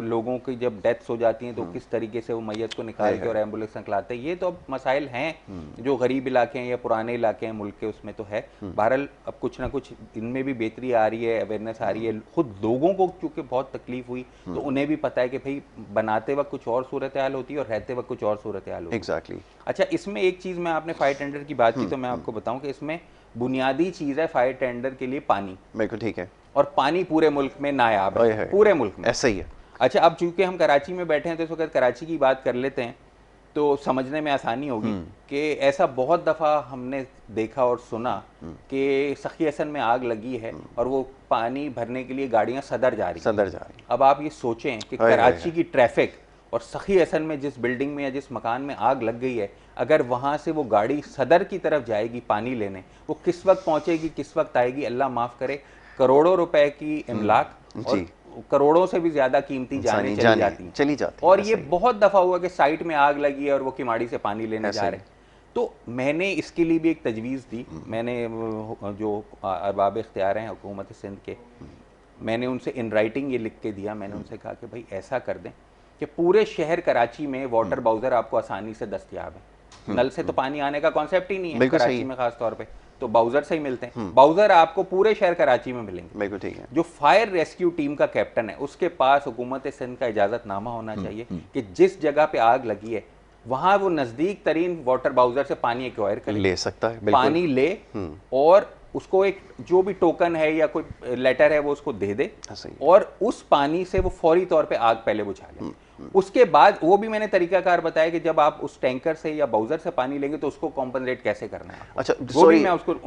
लोगों की जब डेथ्स हो जाती हैं तो किस तरीके से वो मैयत को निकाल के और एम्बुलेंस निकलाते हैं, ये तो अब मसाइल हैं जो गरीब इलाके हैं या पुराने इलाके हैं मुल्क के, उसमें तो है। बहरहाल अब कुछ ना कुछ इनमें भी बेहतरी आ रही है, अवेयरनेस आ रही है। खुद लोगों को चूँकि बहुत तकलीफ हुई तो उन्हें भी पता है कि भाई बनाते वक्त कुछ और सूरत हाल होती है और रहते वक्त कुछ और सूरत हाल होती है। एग्जैक्टली। अच्छा, इसमें एक चीज़, मैं आपने फायर टेंडर की बात की तो मैं आपको बताऊं कि इसमें बुनियादी चीज़ है फायर टेंडर के लिए पानी। बिल्कुल ठीक है। और पानी पूरे मुल्क में नायाब है, पूरे मुल्क में ऐसा ही है। अच्छा, अब चूंकि हम कराची में बैठे हैं तो इस वक्त कराची की बात कर लेते हैं तो समझने में आसानी होगी कि ऐसा बहुत दफ़ा हमने देखा और सुना कि सखी हसन में आग लगी है और वो पानी भरने के लिए गाड़ियां सदर जा रही हैं। अब आप ये सोचें कि कराची की ट्रैफिक और सखी हसन में जिस बिल्डिंग में या जिस मकान में आग लग गई है, अगर वहाँ से वो गाड़ी सदर की तरफ जाएगी पानी लेने, वो किस वक्त पहुँचेगी, किस वक्त आएगी, अल्लाह माफ़ करे। करोड़ों रुपए की इमलाक और करोड़ों से भी ज्यादा कीमती जाने चली जाती। और ये बहुत दफा हुआ कि साइट में आग लगी है और वो किमाड़ी से पानी लेने जा रहे। तो मैंने इसके लिए भी एक तजवीज़ दी। मैंने जो अरबाब इख्तियार हैं हुकूमत सिंध के, मैंने उनसे इन राइटिंग ये लिख के दिया, मैंने उनसे कहा कि भाई ऐसा कर दें कि पूरे शहर कराची में वाटर बाउजर आपको आसानी से दस्तयाब है। नल से तो पानी आने का कॉन्सेप्ट ही नहीं है कराची में, खास तौर पे तो बाउजर से ही मिलते हैं। बाउजर आपको पूरे शहर कराची में मिलेंगे। बिल्कुल ठीक है। जो फायर रेस्क्यू टीम का कैप्टन है उसके पास हुकूमत सिंध का इजाजतनामा होना चाहिए कि जिस जगह पे आग लगी है वहां वो नजदीक तरीन वाटर बाउजर से पानी एक्वायर करे, ले सकता है, पानी ले और उसको एक जो भी टोकन है या कोई लेटर है वो उसको दे दे और उस पानी से वो फौरी तौर पे आग पहले बुझा ले। उसके बाद वो भी मैंने तरीकाकार बताया कि जब आप उस टैंकर से या बाउजर से पानी लेंगे तो उसको कॉम्पनसेट कैसे करना है। अच्छा सॉरी,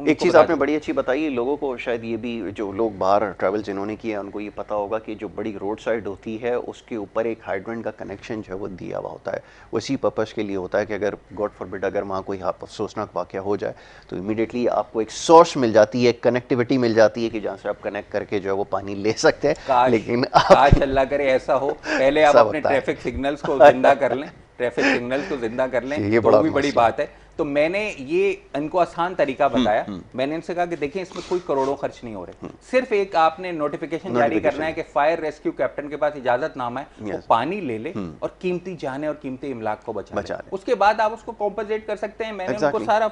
एक चीज़ आपने बड़ी अच्छी बताई, लोगों को शायद ये भी, जो लोग बाहर ट्रैवल जिन्होंने किया उनको ये पता होगा कि जो बड़ी रोड साइड होती है उसके ऊपर एक हाइड्रेंट का कनेक्शन जो है वो दिया हुआ होता है। वो इसी पर्पज़ के लिए होता है कि अगर गॉड फॉरबिड अगर वहाँ कोई अफसोसनाक वाक़या हो जाए तो इमीडिएटली आपको एक सोर्स मिल जाती है, कनेक्टिविटी मिल जाती है कि जहाँ से आप कनेक्ट करके जो है वो पानी ले सकते हैं। लेकिन आज अल्लाह करे ऐसा हो, पहले आप अपने ट्रैफिक सिग्नल्स को जिंदा कर लें, ट्रैफिक सिग्नल्स को जिंदा कर लें, ये तो भी बड़ी बात है। तो मैंने ये इनको आसान तरीका बताया। मैंने इनसे कहा कि देखिए इसमें कोई करोड़ों खर्च नहीं हो रहे, सिर्फ एक आपने नोटिफिकेशन जारी करना है कि फायर रेस्क्यू कैप्टन के पास इजाजतनामा है, वो पानी ले ले और कीमती जाने और कीमती इमलाक को बचा ले। उसके बाद आप उसको कॉम्पनसेट कर सकते हैं। मैंने उनको सारा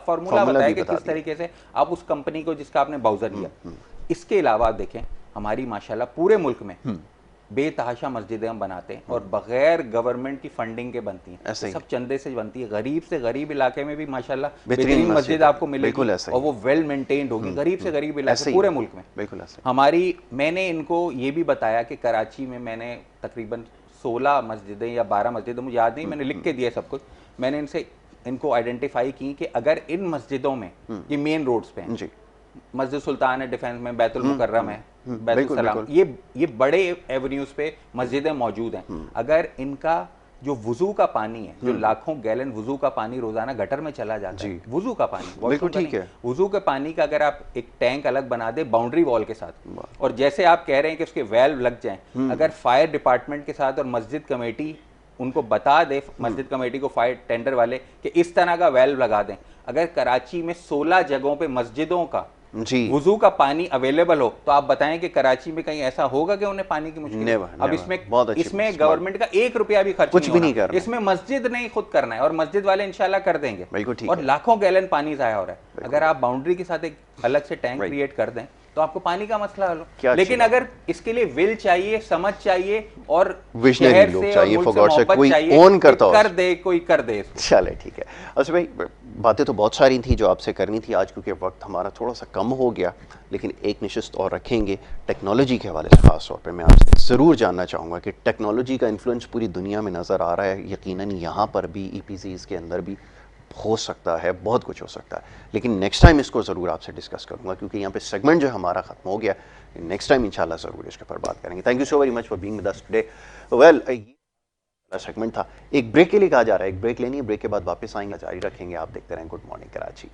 फॉर्मूला बताया कि किस तरीके से आप उस कंपनी को जिसका आपने बाउजर लिया। इसके अलावा आप देखें हमारी माशाल्लाह पूरे मुल्क में बेतहाशा मस्जिदें हम बनाते हैं और बगैर गवर्नमेंट की फंडिंग के बनती हैं, सब चंदे से बनती है। गरीब से गरीब इलाके में भी माशाल्लाह बेहतरीन मस्जिद आपको मिलेगी और वो वेल मेंटेन्ड होगी। गरीब से गरीब इलाके पूरे मुल्क में बिल्कुल हमारी। मैंने इनको ये भी बताया कि कराची में मैंने तकरीबन 16 मस्जिदें या 12 मस्जिदें, मुझे याद नहीं, मैंने लिख के दिया सब कुछ। मैंने इनको आइडेंटिफाई की कि अगर इन मस्जिदों में, ये मेन रोड्स पे हैं, मस्जिद सुल्तान है डिफेंस में, बैतुल मुकर्रम है, बैतुल सलाम, ये बड़े एवेन्यूज पे मस्जिदें मौजूद हैं। अगर इनका जो वुजू का पानी है, जो लाखों गैलन वुजू का पानी रोजाना गटर में चला जाता है, वुजू का पानी, बिल्कुल ठीक है, वुजू के पानी का अगर आप एक टैंक अलग बना दे बाउंड्री वॉल के साथ, और जैसे आप कह रहे हैं कि उसके वेल्व लग जाएं, अगर फायर डिपार्टमेंट के साथ और मस्जिद कमेटी उनको बता दे, मस्जिद कमेटी को फायर टेंडर वाले, कि इस तरह का वेल्व लगा दें, अगर कराची में 16 जगहों पे मस्जिदों का वुजू का पानी अवेलेबल हो, तो आप बताएं कि कराची में कहीं ऐसा होगा कि उन्हें पानी की मुश्किल है? अब इसमें गवर्नमेंट का 1 रुपया भी खर्च कुछ भी नहीं करना, इसमें मस्जिद नहीं खुद करना है और मस्जिद वाले इंशाल्लाह कर देंगे। और लाखों गैलन पानी जाया हो रहा है। अगर आप बाउंड्री के साथ एक अलग से टैंक क्रिएट कर दें तो आपको पानी का मसला हल हो। लेकिन अगर इसके लिए विल चाहिए, समझ चाहिए और विजनरी लोग चाहिए, फॉर गॉड सेक कोई ओन करता हो, कर दे, कोई कर दे। चले ठीक है। अच्छा भाई, बातें तो बहुत सारी थी जो आपसे करनी थी आज, क्योंकि वक्त हमारा थोड़ा सा कम हो गया, लेकिन एक नशिस्त और रखेंगे टेक्नोलॉजी के हवाले से। खास तौर पे मैं आपसे ज़रूर जानना चाहूँगा कि टेक्नोलॉजी का इन्फ्लुएंस पूरी दुनिया में नज़र आ रहा है, यकीनन यहाँ पर भी, EPCs के अंदर भी हो सकता है, बहुत कुछ हो सकता है, लेकिन नेक्स्ट टाइम इसको ज़रूर आपसे डिस्कस करूंगा, क्योंकि यहाँ पे सेगमेंट जो हमारा ख़त्म हो गया। नेक्स्ट टाइम इंशाल्लाह ज़रूर इसके ऊपर बात करेंगे। Thank you so very much for being with us today. Well, ये सेगमेंट था, एक ब्रेक के लिए कहा जा रहा है, एक ब्रेक लेनी है, ब्रेक के बाद वापस आएंगे, जारी रखेंगे। आप देखते रहें गुड मॉर्निंग कराची।